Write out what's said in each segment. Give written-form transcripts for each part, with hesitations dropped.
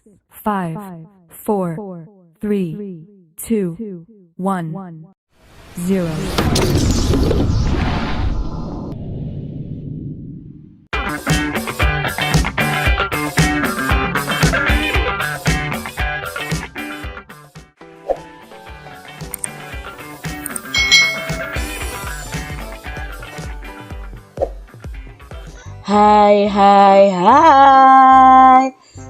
5, 4, 3, 2, 1, 0. Hai,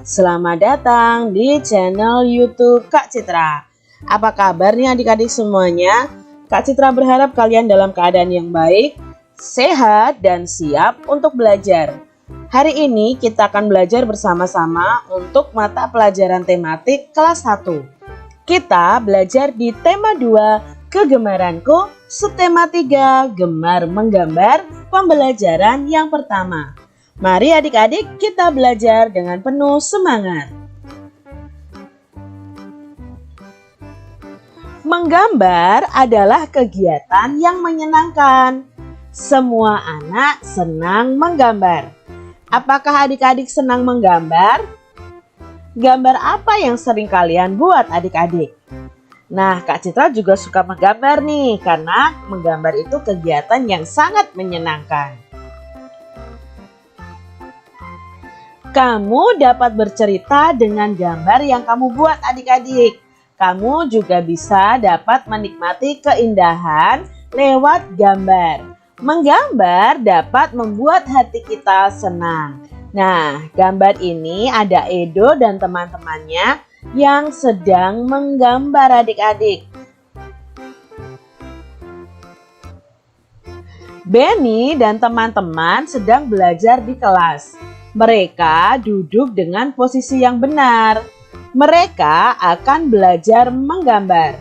selamat datang di channel YouTube Kak Citra. Apa kabar nih adik-adik semuanya? Kak Citra berharap kalian dalam keadaan yang baik, sehat, dan siap untuk belajar. Hari ini kita akan belajar bersama-sama untuk mata pelajaran tematik kelas 1. Kita belajar di tema 2, Kegemaranku, subtema 3, Gemar menggambar, pembelajaran yang pertama. Mari adik-adik kita belajar dengan penuh semangat. Menggambar adalah kegiatan yang menyenangkan. Semua anak senang menggambar. Apakah adik-adik senang menggambar? Gambar apa yang sering kalian buat adik-adik? Nah, Kak Citra juga suka menggambar nih, karena menggambar itu kegiatan yang sangat menyenangkan. Kamu dapat bercerita dengan gambar yang kamu buat adik-adik. Kamu juga bisa dapat menikmati keindahan lewat gambar. Menggambar dapat membuat hati kita senang. Nah, gambar ini ada Edo dan teman-temannya yang sedang menggambar adik-adik. Benny dan teman-teman sedang belajar di kelas. Mereka duduk dengan posisi yang benar. Mereka akan belajar menggambar.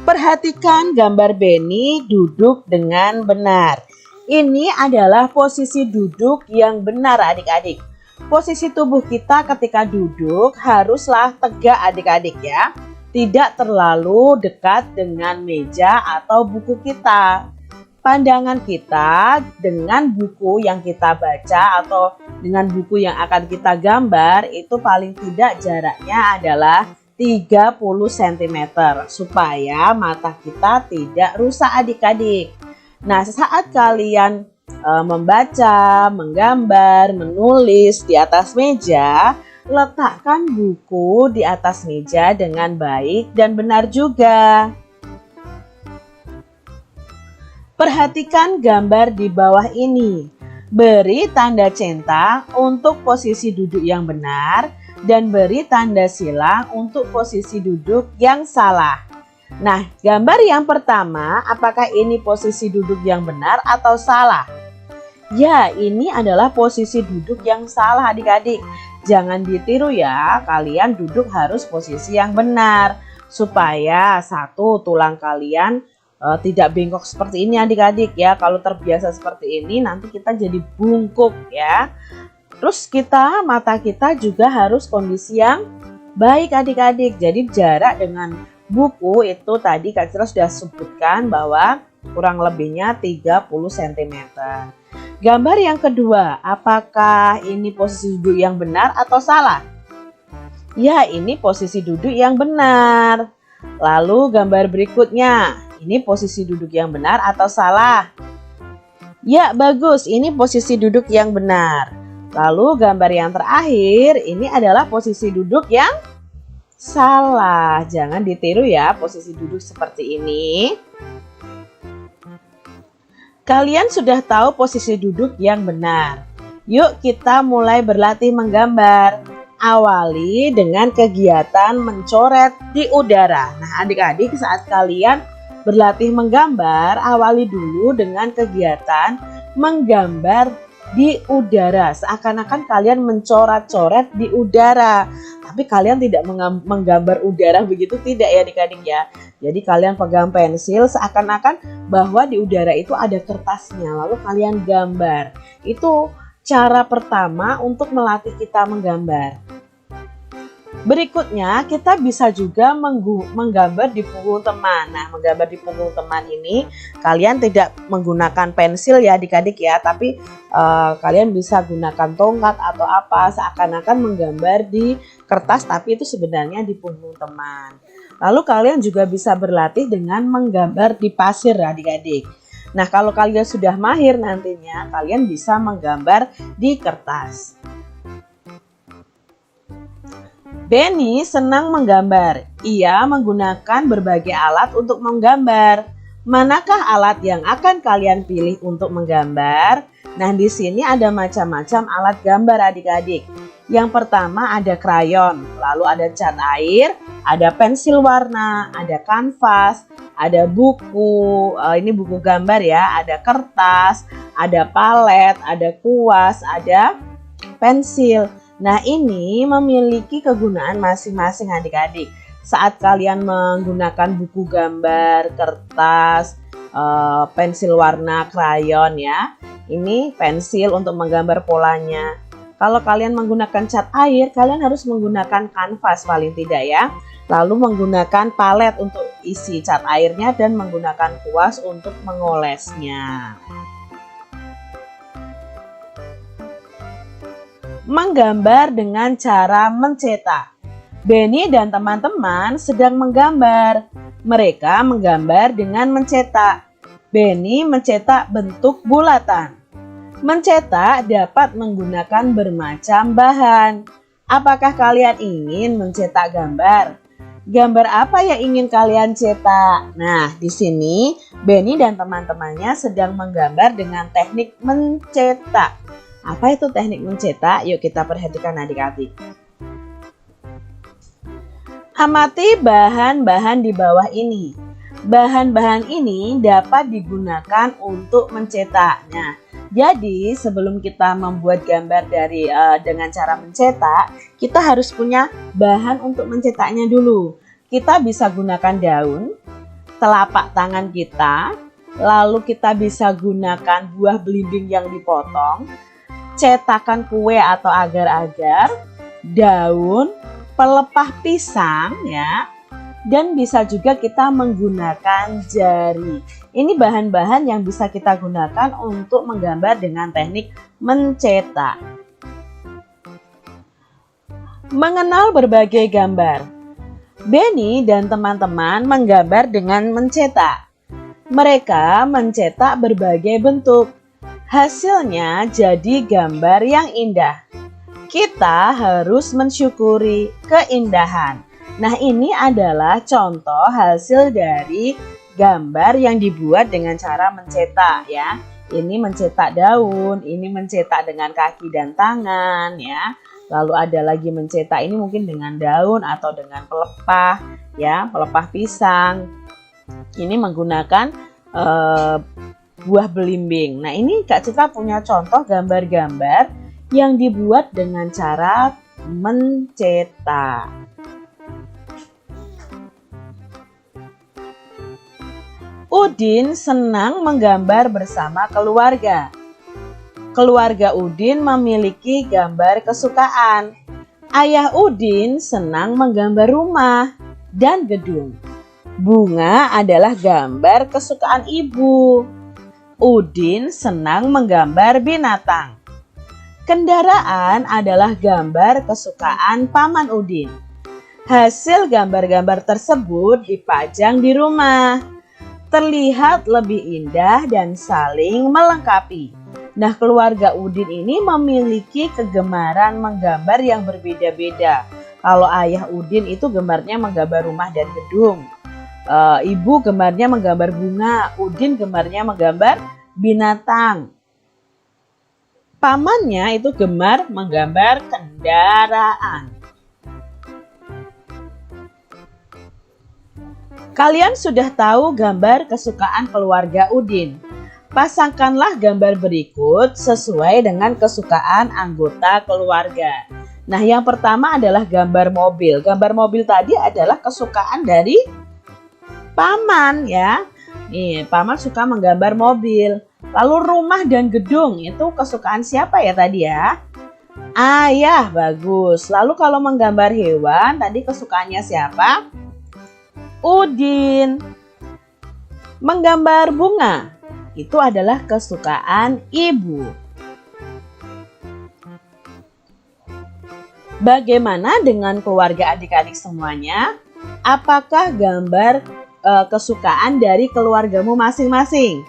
Perhatikan gambar Benny duduk dengan benar. Ini adalah posisi duduk yang benar adik-adik. Posisi tubuh kita ketika duduk haruslah tegak adik-adik ya. Tidak terlalu dekat dengan meja atau buku kita. Pandangan kita dengan buku yang kita baca atau dengan buku yang akan kita gambar itu paling tidak jaraknya adalah 30 cm supaya mata kita tidak rusak adik-adik. Nah, saat kalian membaca, menggambar, menulis di atas meja, letakkan buku di atas meja dengan baik dan benar juga. Perhatikan gambar di bawah ini. Beri tanda centang untuk posisi duduk yang benar dan beri tanda silang untuk posisi duduk yang salah. Nah, gambar yang pertama, apakah ini posisi duduk yang benar atau salah? Ya, ini adalah posisi duduk yang salah adik-adik. Jangan ditiru ya, kalian duduk harus posisi yang benar. Supaya satu, tulang kalian tidak bengkok seperti ini adik-adik ya. Kalau terbiasa seperti ini nanti kita jadi bungkuk ya. Terus mata kita juga harus kondisi yang baik adik-adik. Jadi jarak dengan buku itu tadi Kak Citra sudah sebutkan bahwa kurang lebihnya 30 cm. Gambar yang kedua, apakah ini posisi duduk yang benar atau salah? Ya, ini posisi duduk yang benar. Lalu gambar berikutnya, ini posisi duduk yang benar atau salah? Ya, bagus, ini posisi duduk yang benar. Lalu gambar yang terakhir, ini adalah posisi duduk yang salah. Jangan ditiru ya posisi duduk seperti ini. Kalian sudah tahu posisi duduk yang benar. Yuk kita mulai berlatih menggambar. Awali dengan kegiatan mencoret di udara. Nah adik-adik saat kalian berlatih menggambar, awali dulu dengan kegiatan menggambar di udara. Seakan-akan kalian mencoret-coret di udara. Tapi kalian tidak menggambar udara begitu, tidak ya adik-adik ya. Jadi kalian pegang pensil seakan-akan bahwa di udara itu ada kertasnya. Lalu kalian gambar. Itu cara pertama untuk melatih kita menggambar. Berikutnya kita bisa juga menggambar di punggung teman. Nah, menggambar di punggung teman ini kalian tidak menggunakan pensil ya adik-adik ya, tapi kalian bisa gunakan tongkat atau apa, seakan-akan menggambar di kertas tapi itu sebenarnya di punggung teman. Lalu kalian juga bisa berlatih dengan menggambar di pasir adik-adik. Nah, kalau kalian sudah mahir nantinya kalian bisa menggambar di kertas. Benny senang menggambar. Ia menggunakan berbagai alat untuk menggambar. Manakah alat yang akan kalian pilih untuk menggambar? Nah, di sini ada macam-macam alat gambar adik-adik. Yang pertama ada krayon, lalu ada cat air, ada pensil warna, ada kanvas, ada buku, ini buku gambar ya, ada kertas, ada palet, ada kuas, ada pensil. Nah, ini memiliki kegunaan masing-masing adik-adik. Saat kalian menggunakan buku gambar, kertas, pensil warna, krayon ya. Ini pensil untuk menggambar polanya. Kalau kalian menggunakan cat air, kalian harus menggunakan kanvas paling tidak ya. Lalu menggunakan palet untuk isi cat airnya dan menggunakan kuas untuk mengolesnya. Menggambar dengan cara mencetak. Benny dan teman-teman sedang menggambar. Mereka menggambar dengan mencetak. Benny mencetak bentuk bulatan. Mencetak dapat menggunakan bermacam bahan. Apakah kalian ingin mencetak gambar? Gambar apa yang ingin kalian cetak? Nah, di sini Benny dan teman-temannya sedang menggambar dengan teknik mencetak. Apa itu teknik mencetak? Yuk kita perhatikan adik-adik. Amati bahan-bahan di bawah ini. Bahan-bahan ini dapat digunakan untuk mencetak. Nah, jadi sebelum kita membuat gambar dengan cara mencetak, kita harus punya bahan untuk mencetaknya dulu. Kita bisa gunakan daun, telapak tangan kita, lalu kita bisa gunakan buah belimbing yang dipotong, cetakan kue atau agar-agar, daun, pelepah pisang ya, dan bisa juga kita menggunakan jari. Ini bahan-bahan yang bisa kita gunakan untuk menggambar dengan teknik mencetak. Mengenal berbagai gambar. Benny dan teman-teman menggambar dengan mencetak. Mereka mencetak berbagai bentuk. Hasilnya jadi gambar yang indah. Kita harus mensyukuri keindahan. Nah, ini adalah contoh hasil dari gambar yang dibuat dengan cara mencetak ya. Ini mencetak daun, ini mencetak dengan kaki dan tangan ya. Lalu ada lagi mencetak ini mungkin dengan daun atau dengan pelepah ya, pelepah pisang. Ini menggunakan buah belimbing. Nah, ini Kak Citra punya contoh gambar-gambar yang dibuat dengan cara mencetak. Udin senang menggambar bersama keluarga. Keluarga Udin memiliki gambar kesukaan. Ayah Udin senang menggambar rumah dan gedung. Bunga adalah gambar kesukaan ibu. Udin senang menggambar binatang. Kendaraan adalah gambar kesukaan paman Udin. Hasil gambar-gambar tersebut dipajang di rumah. Terlihat lebih indah dan saling melengkapi. Nah, keluarga Udin ini memiliki kegemaran menggambar yang berbeda-beda. Kalau ayah Udin itu gemarnya menggambar rumah dan gedung. Ibu gemarnya menggambar bunga, Udin gemarnya menggambar binatang. Pamannya itu gemar menggambar kendaraan. Kalian sudah tahu gambar kesukaan keluarga Udin. Pasangkanlah gambar berikut sesuai dengan kesukaan anggota keluarga. Nah, yang pertama adalah gambar mobil. Gambar mobil tadi adalah kesukaan dari paman ya. Nih, paman suka menggambar mobil. Lalu rumah dan gedung itu kesukaan siapa ya tadi ya? Ayah, bagus. Lalu kalau menggambar hewan, tadi kesukaannya siapa? Udin. Menggambar bunga, itu adalah kesukaan ibu. Bagaimana dengan keluarga adik-adik semuanya? Apakah gambar kesukaan dari keluargamu masing-masing?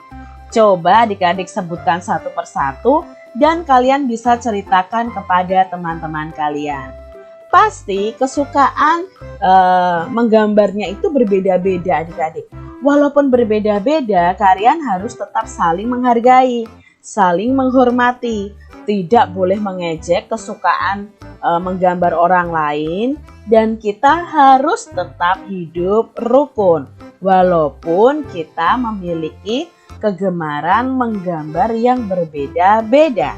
Coba adik-adik sebutkan satu persatu dan kalian bisa ceritakan kepada teman-teman kalian. Pasti kesukaan menggambarnya itu berbeda-beda adik-adik. Walaupun berbeda-beda, kalian harus tetap saling menghargai, saling menghormati. Tidak boleh mengejek kesukaan menggambar orang lain, dan kita harus tetap hidup rukun. Walaupun kita memiliki kegemaran menggambar yang berbeda-beda.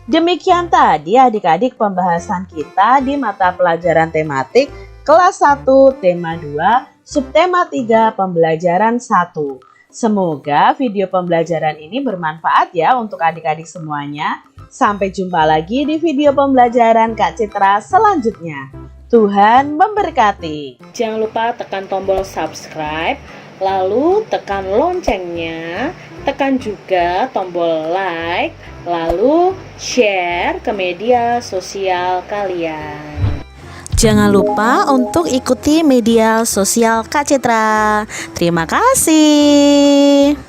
Demikian tadi adik-adik pembahasan kita di mata pelajaran tematik kelas 1 tema 2 subtema 3 pembelajaran 1. Semoga video pembelajaran ini bermanfaat ya untuk adik-adik semuanya. Sampai jumpa lagi di video pembelajaran Kak Citra selanjutnya. Tuhan memberkati. Jangan lupa tekan tombol subscribe, lalu tekan loncengnya, tekan juga tombol like, lalu share ke media sosial kalian. Jangan lupa untuk ikuti media sosial Kak Citra. Terima kasih.